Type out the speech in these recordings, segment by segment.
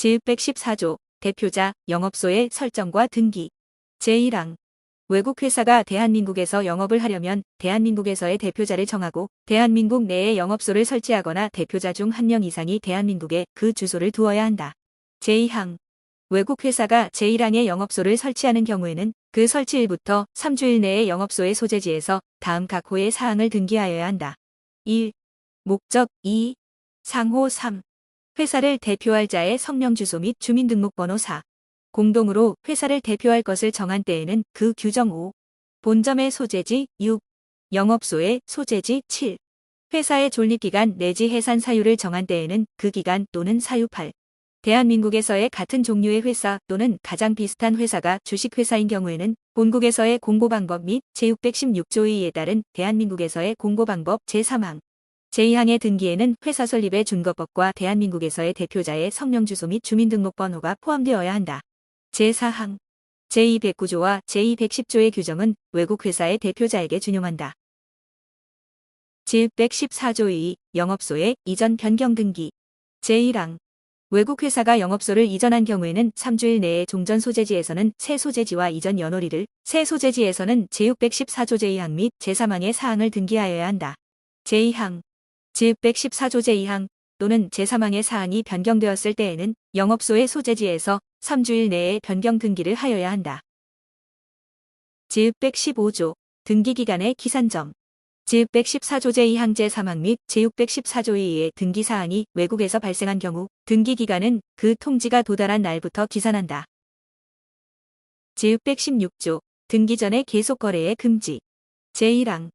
제614조 대표자 영업소의 설정과 등기. 제1항 외국 회사가 대한민국에서 영업을 하려면 대한민국에서의 대표자를 정하고 대한민국 내에 영업소를 설치하거나 대표자 중 한 명 이상이 대한민국에 그 주소를 두어야 한다. 제2항 외국 회사가 제1항에 영업소를 설치하는 경우에는 그 설치일부터 3주일 내에 영업소의 소재지에서 다음 각 호의 사항을 등기하여야 한다. 1. 목적 2. 상호 3. 회사를 대표할 자의 성명 주소 및 주민등록번호 4. 공동으로 회사를 대표할 것을 정한 때에는 그 규정 5. 본점의 소재지 6. 영업소의 소재지 7. 회사의 존립기간 내지 해산 사유를 정한 때에는 그 기간 또는 사유 8. 대한민국에서의 같은 종류의 회사 또는 가장 비슷한 회사가 주식회사인 경우에는 본국에서의 공고방법 및 제616조 2에 따른 대한민국에서의 공고방법 제3항. 제2항의 등기에는 회사 설립의 준거법과 대한민국에서의 대표자의 성명주소 및 주민등록번호가 포함되어야 한다. 제4항 제209조와 제210조의 규정은 외국 회사의 대표자에게 준용한다. 제114조 2. 영업소의 이전 변경 등기. 제1항 외국 회사가 영업소를 이전한 경우에는 3주일 내에 종전 소재지에서는 새 소재지와 이전 연월일을, 새 소재지에서는 제614조 제2항 및 제3항의 사항을 등기하여야 한다. 제2항 제614조 제2항 또는 제3항의 사항이 변경되었을 때에는 영업소의 소재지에서 3주일 내에 변경 등기를 하여야 한다. 제615조 등기기간의 기산점. 제614조 제2항 제3항 및 제614조 2의 등기사항이 외국에서 발생한 경우 등기기간은 그 통지가 도달한 날부터 기산한다. 제616조 등기 전의 계속거래의 금지. 제1항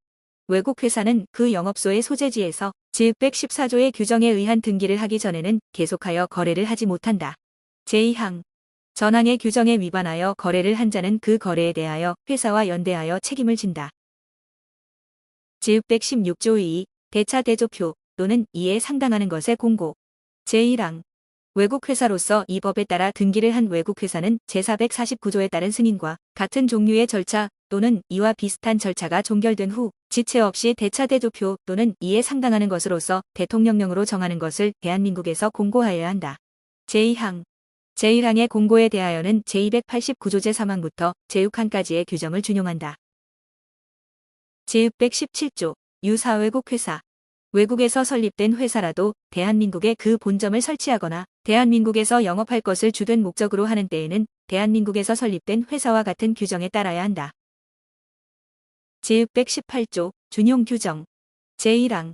외국 회사는 그 영업소의 소재지에서 제614조의 규정에 의한 등기를 하기 전에는 계속하여 거래를 하지 못한다. 제2항 전항의 규정에 위반하여 거래를 한 자는 그 거래에 대하여 회사와 연대하여 책임을 진다. 제616조 2. 대차 대조표 또는 이에 상당하는 것의 공고. 제1항 외국 회사로서 이 법에 따라 등기를 한 외국 회사는 제449조에 따른 승인과 같은 종류의 절차 또는 이와 비슷한 절차가 종결된 후 지체 없이 대차 대조표 또는 이에 상당하는 것으로서 대통령령으로 정하는 것을 대한민국에서 공고하여야 한다. 제2항 제1항의 공고에 대하여는 제289조 제3항부터 제6항까지의 규정을 준용한다. 제617조 유사외국 회사. 외국에서 설립된 회사라도 대한민국에 그 본점을 설치하거나 대한민국에서 영업할 것을 주된 목적으로 하는 때에는 대한민국에서 설립된 회사와 같은 규정에 따라야 한다. 제618조 준용 규정. 제1항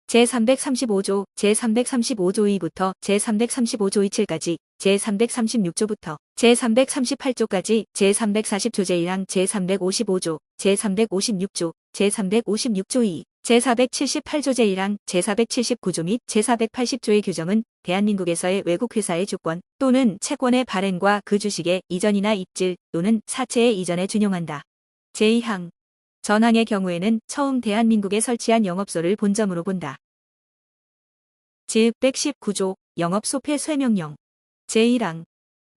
제335조 제335조 2부터 제335조 27까지 제336조부터 제338조까지 제340조 제1항 제355조 제356조 제356조 2 제478조 제1항 제479조 및 제480조의 규정은 대한민국에서의 외국 회사의 주권 또는 채권의 발행과 그 주식의 이전이나 입질 또는 사채의 이전에 준용한다. 제2항 전항의 경우에는 처음 대한민국에 설치한 영업소를 본점으로 본다. 제619조 영업소 폐쇄명령. 제1항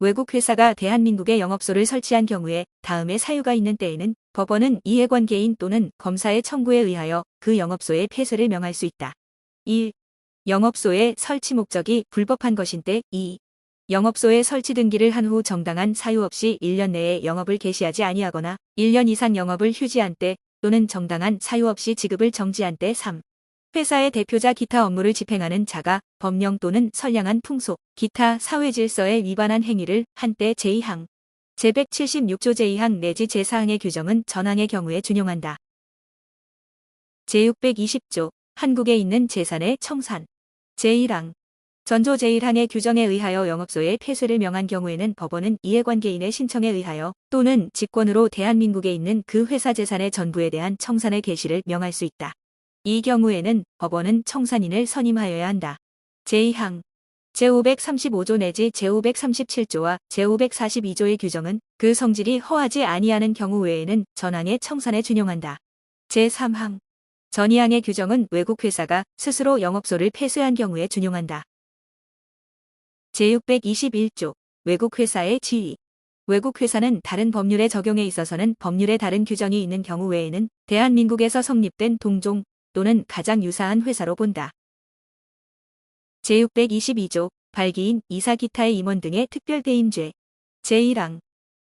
외국 회사가 대한민국에 영업소를 설치한 경우에 다음의 사유가 있는 때에는 법원은 이해관계인 또는 검사의 청구에 의하여 그 영업소의 폐쇄를 명할 수 있다. 1. 영업소의 설치 목적이 불법한 것인 때 2. 영업소의 설치 등기를 한 후 정당한 사유 없이 1년 내에 영업을 개시하지 아니하거나 1년 이상 영업을 휴지한 때 또는 정당한 사유 없이 지급을 정지한 때 3. 회사의 대표자 기타 업무를 집행하는 자가 법령 또는 선량한 풍속, 기타 사회질서에 위반한 행위를 한 때 제2항, 제176조 제2항 내지 제4항의 규정은 전항의 경우에 준용한다. 제620조 한국에 있는 재산의 청산. 제1항 전조 제1항의 규정에 의하여 영업소의 폐쇄를 명한 경우에는 법원은 이해관계인의 신청에 의하여 또는 직권으로 대한민국에 있는 그 회사 재산의 전부에 대한 청산의 개시를 명할 수 있다. 이 경우에는 법원은 청산인을 선임하여야 한다. 제2항 제535조 내지 제537조와 제542조의 규정은 그 성질이 허하지 아니하는 경우 외에는 전항의 청산에 준용한다. 제3항 전이항의 규정은 외국 회사가 스스로 영업소를 폐쇄한 경우에 준용한다. 제621조 외국 회사의 지위. 외국 회사는 다른 법률의 적용에 있어서는 법률에 다른 규정이 있는 경우 외에는 대한민국에서 성립된 동종 또는 가장 유사한 회사로 본다. 제622조 발기인, 이사 기타의 임원 등의 특별대임죄. 제1항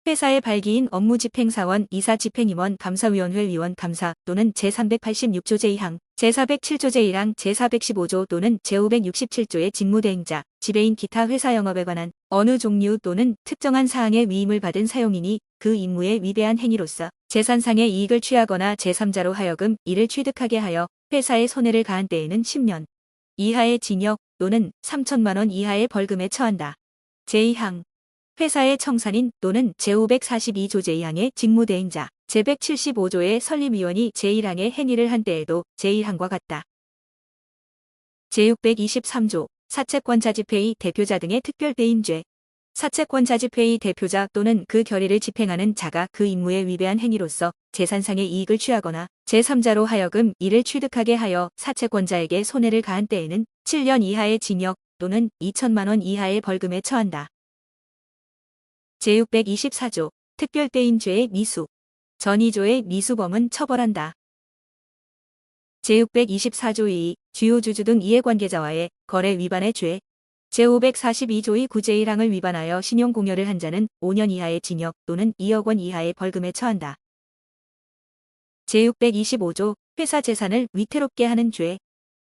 회사의 발기인 업무집행사원, 이사 집행임원, 감사위원회 위원, 감사 또는 제386조 제2항, 제407조 제1항, 제415조 또는 제567조의 직무대행자, 지배인 기타 회사 영업에 관한 어느 종류 또는 특정한 사항의 위임을 받은 사용인이 그 임무에 위배한 행위로서 재산상의 이익을 취하거나 제3자로 하여금 이를 취득하게 하여 회사에 손해를 가한 때에는 10년 이하의 징역 또는 3천만 원 이하의 벌금에 처한다. 제2항 회사의 청산인 또는 제542조 제2항의 직무대행자, 제175조의 설립위원이 제1항의 행위를 한 때에도 제1항과 같다. 제623조 사채권자집회의 대표자 등의 특별대임죄. 사채권자집회의 대표자 또는 그 결의를 집행하는 자가 그 임무에 위배한 행위로서 재산상의 이익을 취하거나 제3자로 하여금 이를 취득하게 하여 사채권자에게 손해를 가한 때에는 7년 이하의 징역 또는 2천만 원 이하의 벌금에 처한다. 제624조 특별대임죄의 미수. 전이조의 미수범은 처벌한다. 제624조 2 주요 주주 등 이해관계자와의 거래 위반의 죄. 제542조의 구제1항을 위반하여 신용공여를 한 자는 5년 이하의 징역 또는 2억 원 이하의 벌금에 처한다. 제625조 회사 재산을 위태롭게 하는 죄.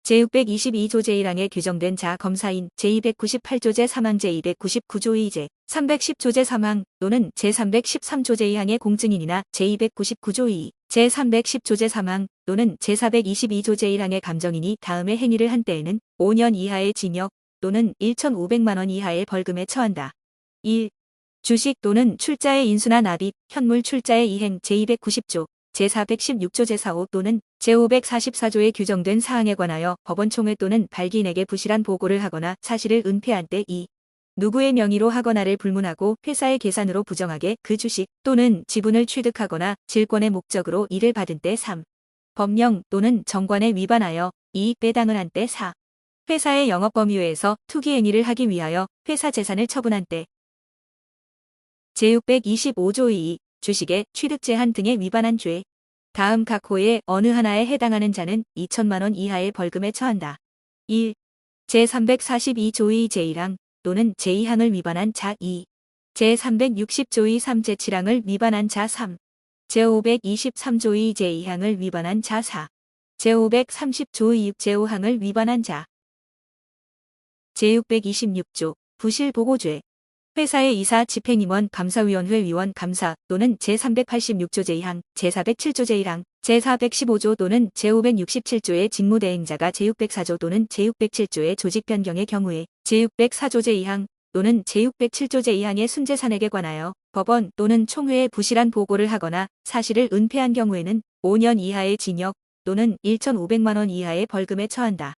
제622조 제1항에 규정된 자 검사인 제298조 제3항 제299조 2제 310조 제3항 또는 제313조 제2항의 공증인이나 제299조 2 제310조 제3항 또는 제422조 제1항의 감정인이 다음의 행위를 한 때에는 5년 이하의 징역 또는 1,500만 원 이하의 벌금에 처한다. 1. 주식 또는 출자의 인수나 납입, 현물 출자의 이행 제290조 제416조 제4호 또는 제544조에 규정된 사항에 관하여 법원총회 또는 발기인에게 부실한 보고를 하거나 사실을 은폐한 때 2. 누구의 명의로 하거나를 불문하고 회사의 계산으로 부정하게 그 주식 또는 지분을 취득하거나 질권의 목적으로 이를 받은 때 3. 법령 또는 정관에 위반하여 이익 배당을 한 때 4. 회사의 영업범위외에서 투기 행위를 하기 위하여 회사 재산을 처분한 때. 제625조 2. 주식의 취득 제한 등에 위반한 죄. 다음 각 호의 어느 하나에 해당하는 자는 2천만 원 이하의 벌금에 처한다. 1. 제342조 2 제1항 또는 제2항을 위반한 자 2. 제360조 2 3 제7항을 위반한 자 3. 제523조 2 제2항을 위반한 자 4. 제530조 2 6 제5항을 위반한 자. 제626조 부실보고죄. 회사의 이사, 집행임원, 감사위원회 위원, 감사 또는 제386조 제2항, 제407조 제1항, 제415조 또는 제567조의 직무대행자가 제604조 또는 제607조의 조직변경의 경우에 제604조 제2항 또는 제607조 제2항의 순재산액에 관하여 법원 또는 총회에 부실한 보고를 하거나 사실을 은폐한 경우에는 5년 이하의 징역 또는 1,500만 원 이하의 벌금에 처한다.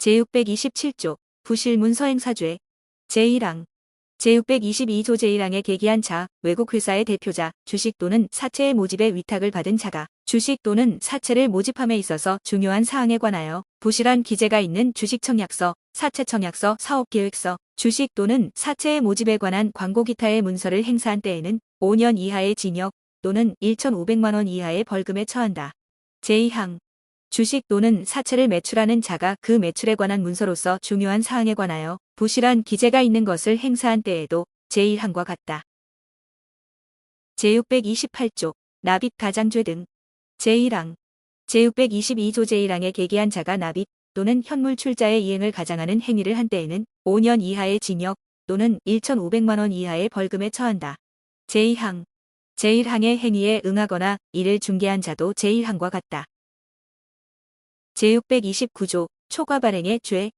제627조 부실문서행사죄. 제1항 제622조 제1항에 계기한 자, 외국 회사의 대표자, 주식 또는 사채의 모집에 위탁을 받은 자가 주식 또는 사채를 모집함에 있어서 중요한 사항에 관하여 부실한 기재가 있는 주식청약서, 사채청약서, 사업계획서, 주식 또는 사채의 모집에 관한 광고 기타의 문서를 행사한 때에는 5년 이하의 징역 또는 1,500만 원 이하의 벌금에 처한다. 제2항 주식 또는 사채를 매출하는 자가 그 매출에 관한 문서로서 중요한 사항에 관하여 부실한 기재가 있는 것을 행사한 때에도 제1항과 같다. 제628조 납입 가장죄 등. 제1항 제622조 제1항에 계기한 자가 납입 또는 현물 출자의 이행을 가장하는 행위를 한 때에는 5년 이하의 징역 또는 1,500만 원 이하의 벌금에 처한다. 제2항 제1항의 행위에 응하거나 이를 중개한 자도 제1항과 같다. 제629조 초과 발행의 죄.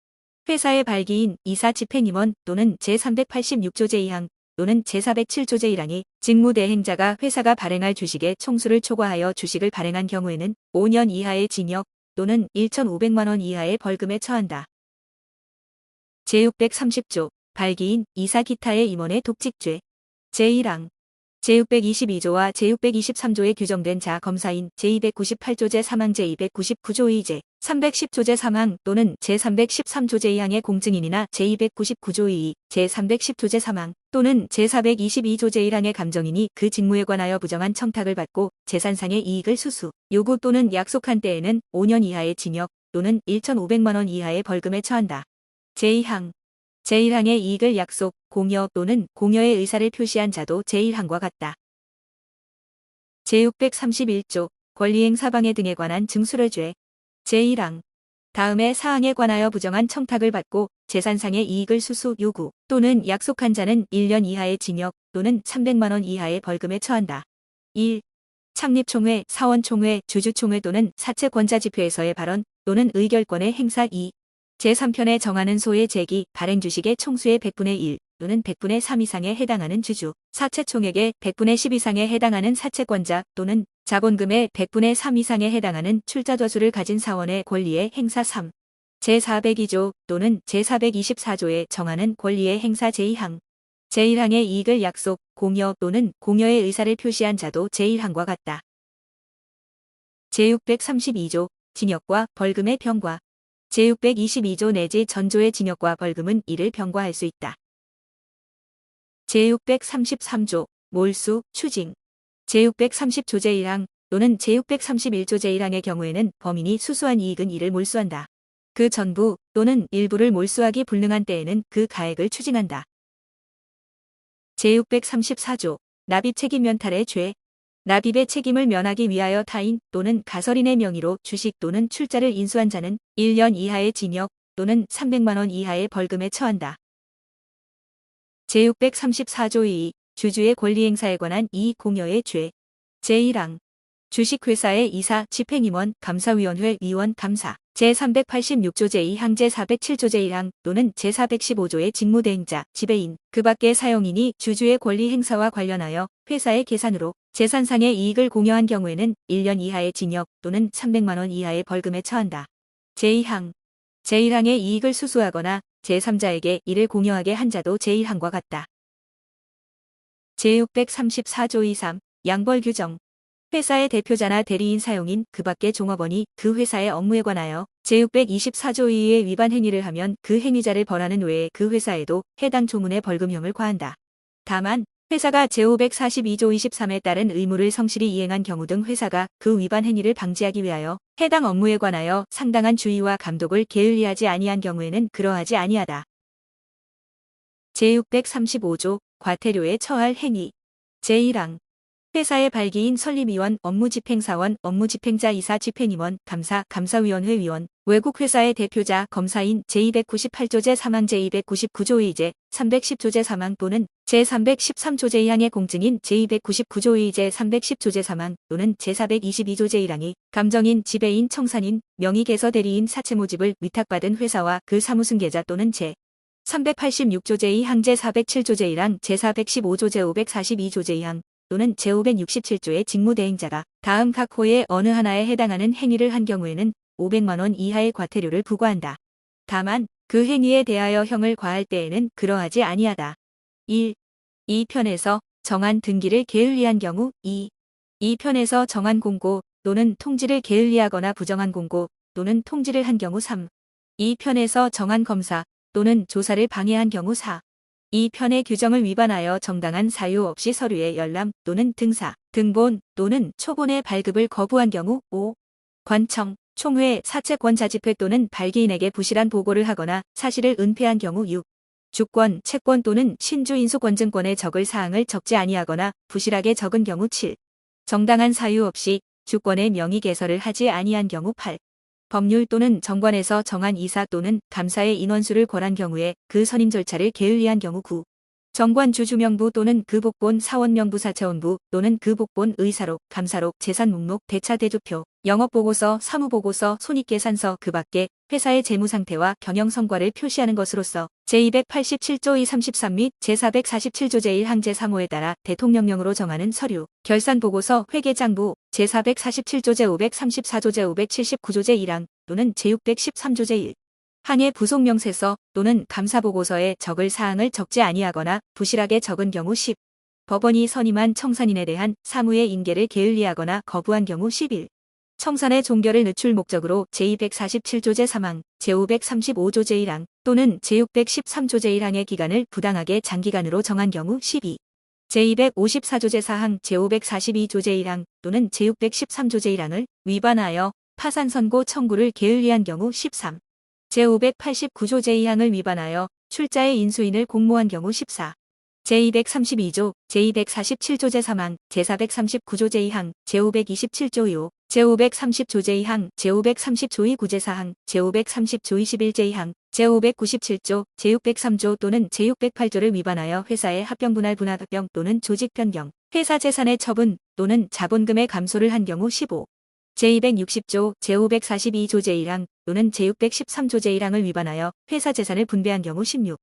회사의 발기인, 이사 집행임원 또는 제386조 제2항 또는 제407조 제1항이 직무대행자가 회사가 발행할 주식의 총수를 초과하여 주식을 발행한 경우에는 5년 이하의 징역 또는 1,500만 원 이하의 벌금에 처한다. 제630조 발기인, 이사 기타의 임원의 독직죄. 제1항 제622조와 제623조에 규정된 자 검사인 제298조 제3항 제299조 2제 310조 제3항 또는 제313조 제2항의 공증인이나 제299조 2 제310조 제3항 또는 제422조 제1항의 감정인이 그 직무에 관하여 부정한 청탁을 받고 재산상의 이익을 수수, 요구 또는 약속한 때에는 5년 이하의 징역 또는 1,500만 원 이하의 벌금에 처한다. 제2항. 제1항의 이익을 약속, 공여 또는 공여의 의사를 표시한 자도 제1항과 같다. 제631조 권리행 사방해 등에 관한 증수를죄. 제1항. 다음의 사항에 관하여 부정한 청탁을 받고 재산상의 이익을 수수 요구 또는 약속한 자는 1년 이하의 징역 또는 300만 원 이하의 벌금에 처한다. 1. 창립총회, 사원총회, 주주총회 또는 사채권자집회에서의 발언 또는 의결권의 행사. 2. 제3편에 정하는 소의 제기, 발행 주식의 총수의 100분의 1 또는 100분의 3 이상에 해당하는 주주, 사채총액의 100분의 10 이상에 해당하는 사채권자 또는 자본금의 100분의 3 이상에 해당하는 출자저수를 가진 사원의 권리의 행사. 3. 제402조 또는 제424조에 정하는 권리의 행사. 제2항. 제1항의 이익을 약속, 공여 또는 공여의 의사를 표시한 자도 제1항과 같다. 제632조 징역과 벌금의 병과. 제622조 내지 전조의 징역과 벌금은 이를 병과할 수 있다. 제633조 몰수, 추징. 제630조 제1항 또는 제631조 제1항의 경우에는 범인이 수수한 이익은 이를 몰수한다. 그 전부 또는 일부를 몰수하기 불능한 때에는 그 가액을 추징한다. 제634조 납입 책임 면탈의 죄. 납입의 책임을 면하기 위하여 타인 또는 가설인의 명의로 주식 또는 출자를 인수한 자는 1년 이하의 징역 또는 300만 원 이하의 벌금에 처한다. 제634조 2. 주주의 권리행사에 관한 이익 공여의 죄. 제1항. 주식회사의 이사, 집행임원, 감사위원회 위원, 감사. 제386조 제2항 제407조 제1항 또는 제415조의 직무대행자, 지배인, 그 밖의 사용인이 주주의 권리 행사와 관련하여 회사의 계산으로 재산상의 이익을 공여한 경우에는 1년 이하의 징역 또는 300만 원 이하의 벌금에 처한다. 제2항. 제1항의 이익을 수수하거나 제3자에게 이를 공여하게 한 자도 제1항과 같다. 제634조 2.3. 양벌 규정. 회사의 대표자나 대리인 사용인 그 밖의 종업원이 그 회사의 업무에 관하여 제624조 2의 위반 행위를 하면 그 행위자를 벌하는 외에 그 회사에도 해당 조문의 벌금형을 과한다. 다만 회사가 제542조 23에 따른 의무를 성실히 이행한 경우 등 회사가 그 위반 행위를 방지하기 위하여 해당 업무에 관하여 상당한 주의와 감독을 게을리하지 아니한 경우에는 그러하지 아니하다. 제635조 과태료에 처할 행위. 제1항. 회사의 발기인 설립위원, 업무집행사원, 업무집행자 이사 집행임원, 감사, 감사위원회 위원, 외국회사의 대표자, 검사인 제298조 제3항 제299조 2제 310조 제3항 또는 제313조 제2항의 공증인 제299조 2제 310조 제3항 또는 제422조 제1항이 감정인, 지배인, 청산인, 명의개서 대리인 사채모집을 위탁받은 회사와 그 사무승계자 또는 제386조 제2항 제407조 제1항 제415조 제542조 제2항 또는 제567조의 직무대행자가 다음 각 호의 어느 하나에 해당하는 행위를 한 경우에는 500만 원 이하의 과태료를 부과한다. 다만 그 행위에 대하여 형을 과할 때에는 그러하지 아니하다. 1. 2편에서 정한 등기를 게을리한 경우. 2. 2편에서 정한 공고 또는 통지를 게을리하거나 부정한 공고 또는 통지를 한 경우. 3. 2편에서 정한 검사 또는 조사를 방해한 경우. 4. 이 편의 규정을 위반하여 정당한 사유 없이 서류의 열람 또는 등사, 등본 또는 초본의 발급을 거부한 경우. 5. 관청, 총회, 사채권자집회 또는 발기인에게 부실한 보고를 하거나 사실을 은폐한 경우. 6. 주권, 채권 또는 신주인수권증권에 적을 사항을 적지 아니하거나 부실하게 적은 경우. 7. 정당한 사유 없이 주권의 명의 개설을 하지 아니한 경우. 8. 법률 또는 정관에서 정한 이사 또는 감사의 인원수를 권한 경우에 그 선임 절차를 게을리한 경우. 9. 정관 주주명부 또는 그 복본 사원명부 사채원부 또는 그 복본 의사록, 감사록, 재산목록, 대차대조표, 영업보고서, 사무보고서, 손익계산서 그 밖에 회사의 재무상태와 경영성과를 표시하는 것으로서 제287조 233 및 제447조 제1항 제3호에 따라 대통령령으로 정하는 서류, 결산보고서, 회계장부, 제447조 제534조 제579조 제1항 또는 제613조 제1. 항의 부속명세서 또는 감사보고서에 적을 사항을 적지 아니하거나 부실하게 적은 경우. 10. 법원이 선임한 청산인에 대한 사무의 인계를 게을리하거나 거부한 경우. 11. 청산의 종결을 늦출 목적으로 제247조 제3항, 제535조 제1항 또는 제613조 제1항의 기간을 부당하게 장기간으로 정한 경우. 12. 제254조 제4항, 제542조 제1항 또는 제613조 제1항을 위반하여 파산선고 청구를 게을리한 경우. 13. 제589조 제2항을 위반하여 출자의 인수인을 공모한 경우 14. 제232조, 제247조 제3항, 제439조 제2항, 제527조 2호, 제530조 제2항, 제530조 2 구제4항, 제530조 21 제2항, 제597조, 제603조 또는 제608조를 위반하여 회사의 합병분할 분할합병 또는 조직 변경, 회사 재산의 처분 또는 자본금의 감소를 한 경우 15. 제260조, 제542조 제1항 또는 제613조 제1항을 위반하여 회사 재산을 분배한 경우 16.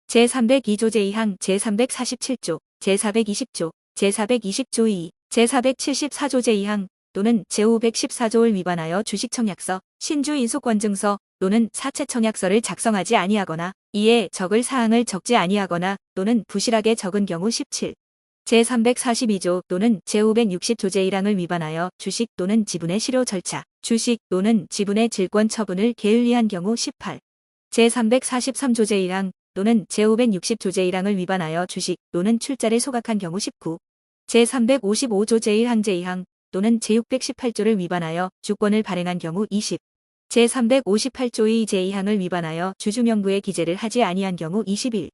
제302조 제2항, 제347조, 제420조, 제420조 2, 제474조 제2항 또는 제514조를 위반하여 주식청약서, 신주인수권증서 또는 사채청약서를 작성하지 아니하거나 이에 적을 사항을 적지 아니하거나 또는 부실하게 적은 경우 17. 제342조 또는 제560조 제1항을 위반하여 주식 또는 지분의 실효 절차, 주식 또는 지분의 질권 처분을 게을리한 경우 18. 제343조 제1항 또는 제560조 제1항을 위반하여 주식 또는 출자를 소각한 경우 19. 제355조 제1항 제2항 또는 제618조를 위반하여 주권을 발행한 경우 20. 제358조 2 제2항을 위반하여 주주명부에 기재를 하지 아니한 경우 21.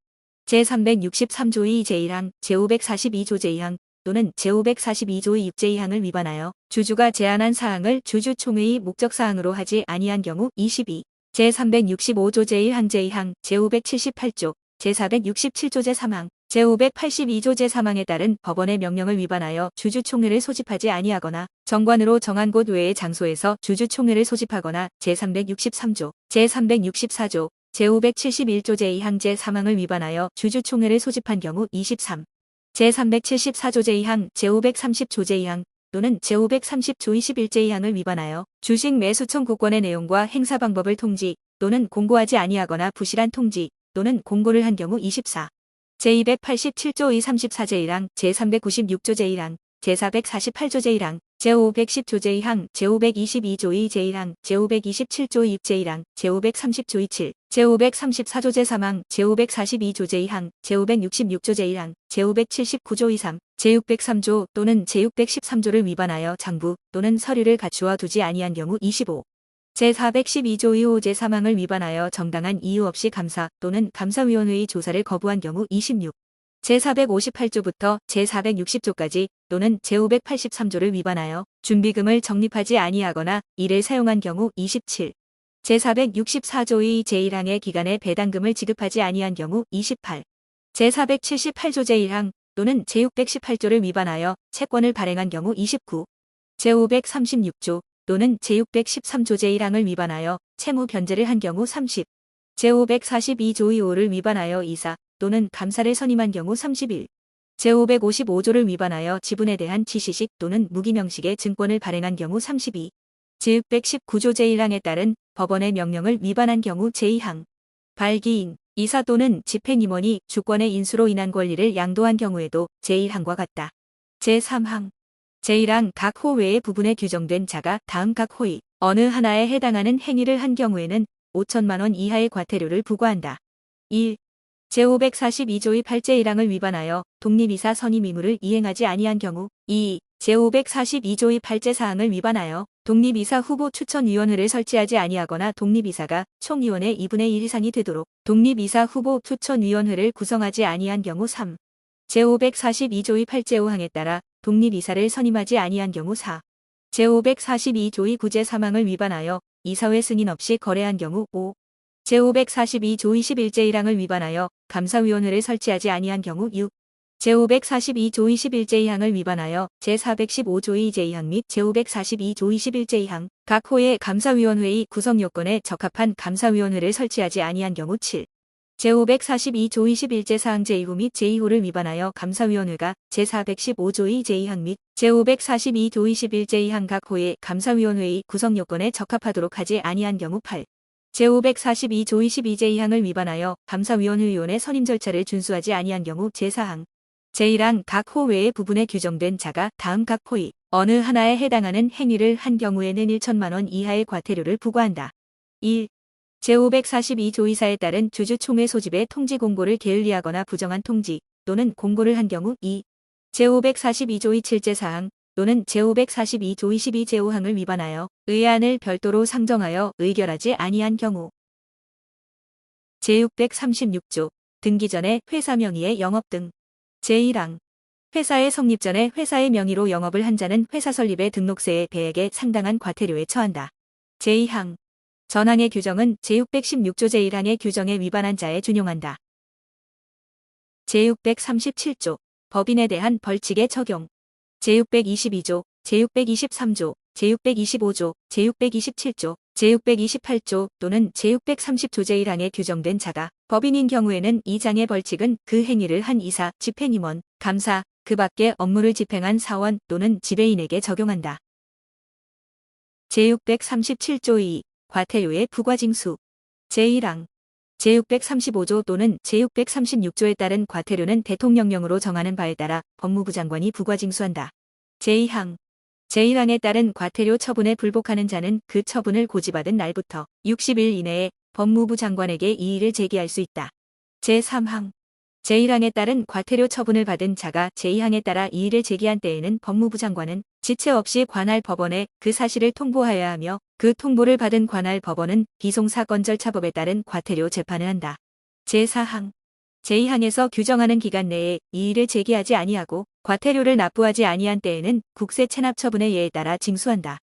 제363조 2 제1항, 제542조 제2항 또는 제542조 2 제2항을 위반하여 주주가 제안한 사항을 주주총회의 목적사항으로 하지 아니한 경우 22. 제365조 제1항 제2항, 제578조, 제467조 제3항, 제582조 제3항에 따른 법원의 명령을 위반하여 주주총회를 소집하지 아니하거나 정관으로 정한 곳 외의 장소에서 주주총회를 소집하거나 제363조, 제364조, 제571조 제2항 제3항을 위반하여 주주총회를 소집한 경우 23. 제374조 제2항, 제530조 제2항 또는 제530조 21 제2항을 위반하여 주식 매수 청구권의 내용과 행사 방법을 통지 또는 공고하지 아니하거나 부실한 통지 또는 공고를 한 경우 24. 제287조 2 34 제1항, 제396조 제1항, 제448조 제1항, 제510조 제2항, 제522조 2 제1항, 제527조 2 제1항, 제530조 27, 제534조 제3항, 제542조 제2항, 제566조 제1항, 제579조 23, 제603조 또는 제613조를 위반하여 장부 또는 서류를 갖추어 두지 아니한 경우 25. 제412조 2호 제3항을 위반하여 정당한 이유 없이 감사 또는 감사위원회의 조사를 거부한 경우 26. 제458조부터 제460조까지 또는 제583조를 위반하여 준비금을 적립하지 아니하거나 이를 사용한 경우 27. 제464조 2 제1항의 기간에 배당금을 지급하지 아니한 경우 28. 제478조 제1항 또는 제618조를 위반하여 채권을 발행한 경우 29. 제536조 또는 제613조 제1항을 위반하여 채무 변제를 한 경우 30. 제542조 2호를 위반하여 이사 또는 감사를 선임한 경우 31. 제555조를 위반하여 지분에 대한 지시식 또는 무기명식의 증권을 발행한 경우 32. 제619조 제1항에 따른 법원의 명령을 위반한 경우 제2항. 발기인, 이사 또는 집행임원이 주권의 인수로 인한 권리를 양도한 경우에도 제1항과 같다. 제3항. 제1항 각 호 외의 부분에 규정된 자가 다음 각 호의 어느 하나에 해당하는 행위를 한 경우에는 5천만 원 이하의 과태료를 부과한다. 1. 제542조의 8제 1항을 위반하여 독립이사 선임 의무를 이행하지 아니한 경우 2. 제542조의 8제 사항을 위반하여 독립이사 후보 추천위원회를 설치하지 아니하거나 독립이사가 총위원회 2분의 1 이상이 되도록 독립이사 후보 추천위원회를 구성하지 아니한 경우 3. 제542조의 8제 5항에 따라 독립이사를 선임하지 아니한 경우 4. 제542조의 9제 3항을 위반하여 이사회 승인 없이 거래한 경우 5. 제542조 21제 1항을 위반하여 감사위원회를 설치하지 아니한 경우 6. 제542조 21제 2항을 위반하여 제415조 2제 2항 및 제542조 21제 2항 각 호의 감사위원회의 구성 요건에 적합한 감사위원회를 설치하지 아니한 경우 7. 제542조 21제 사항 제2호 및 제2호를 위반하여 감사위원회가 제415조 2제 2항 및 제542조 21제 2항 각 호의 감사위원회의 구성 요건에 적합하도록 하지 아니한 경우 8. 제542조 22제 2항을 위반하여 감사위원회위원의 선임 절차를 준수하지 아니한 경우 제4항. 제1항 각 호 외의 부분에 규정된 자가 다음 각 호의 어느 하나에 해당하는 행위를 한 경우에는 1천만 원 이하의 과태료를 부과한다. 1. 제542조 이사에 따른 주주총회 소집의 통지 공고를 게을리하거나 부정한 통지 또는 공고를 한 경우 2. 제542조 27제 사항 또는 제542조 22제 5항을 위반하여 의안을 별도로 상정하여 의결하지 아니한 경우 제636조 등기 전에 회사 명의의 영업 등. 제1항 회사의 성립 전에 회사의 명의로 영업을 한 자는 회사 설립의 등록세의 배액에 상당한 과태료에 처한다. 제2항 전항의 규정은 제616조 제1항의 규정에 위반한 자에 준용한다. 제637조 법인에 대한 벌칙의 적용. 제622조, 제623조, 제625조, 제627조, 제628조 또는 제630조 제1항에 규정된 자가 법인인 경우에는 이 장의 벌칙은 그 행위를 한 이사, 집행임원, 감사, 그 밖에 업무를 집행한 사원 또는 지배인에게 적용한다. 제637조 2. 과태료의 부과징수. 제1항 제635조 또는 제636조에 따른 과태료는 대통령령으로 정하는 바에 따라 법무부 장관이 부과징수한다. 제2항 제1항에 따른 과태료 처분에 불복하는 자는 그 처분을 고지받은 날부터 60일 이내에 법무부 장관에게 이의를 제기할 수 있다. 제3항 제1항에 따른 과태료 처분을 받은 자가 제2항에 따라 이의를 제기한 때에는 법무부 장관은 지체 없이 관할 법원에 그 사실을 통보하여야 하며 그 통보를 받은 관할 법원은 비송사건 절차법에 따른 과태료 재판을 한다. 제4항 제2항에서 규정하는 기간 내에 이의를 제기하지 아니하고 과태료를 납부하지 아니한 때에는 국세 체납 처분의 예에 따라 징수한다.